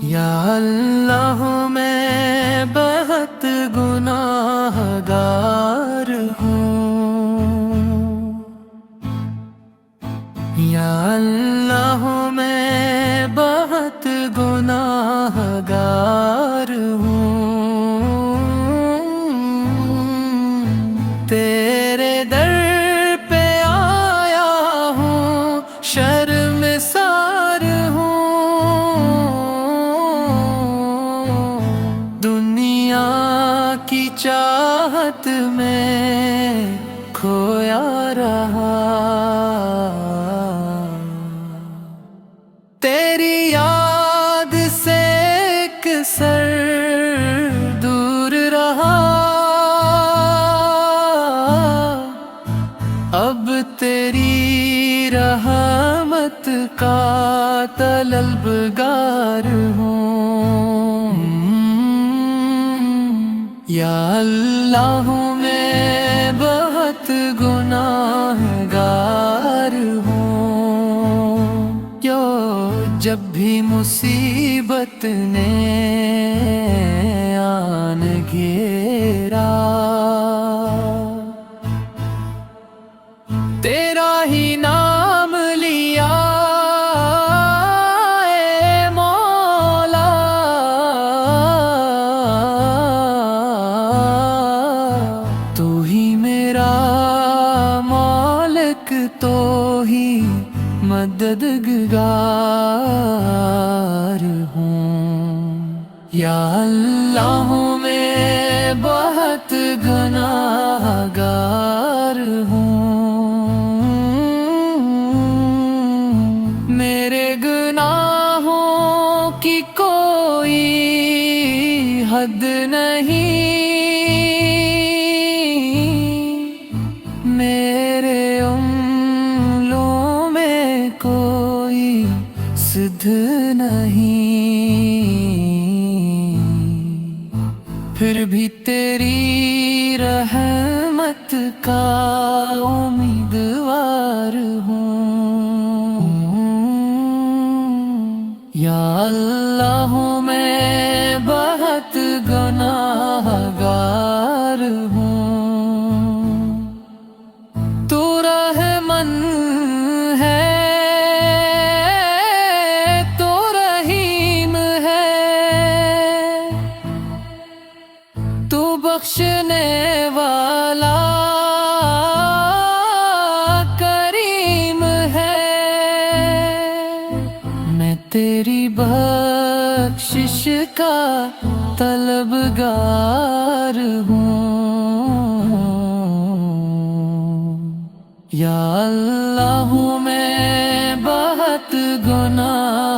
یا اللہ میں بہت گناہگار ہوں، یا اللہ میں بہت گناہگار ہوں، تیرے در پہ آیا ہوں، شرمسار ہوں، دنیا کی چاہت میں کھویا رہا، تیری یاد سے ایک سر دور رہا، اب تیری رحمت کا طلبگار ہوں، یا اللہ میں بہت گناہگار ہوں، جب بھی مصیبت نے آن گھیرا، تیرا ہی نام لیا اے مولا، تو ہی میرا مالک، تو ہی مددگار ہوں، یا اللہ میں بہت گناہگار ہوں، میرے گناہوں کی کوئی حد نہیں، میرے عملوں میں کوئی سدھ نہیں، پھر بھی تیری رحمت کا امیدوار ہوں، یا اللہ میں بہت گناہگار ہوں، تو رحمن ہے، تو رحیم ہے، تو بخشنے والا کریم ہے، میں تیری بخشش کا طلبگار ہوں، یا اللہ میں بہت گناہ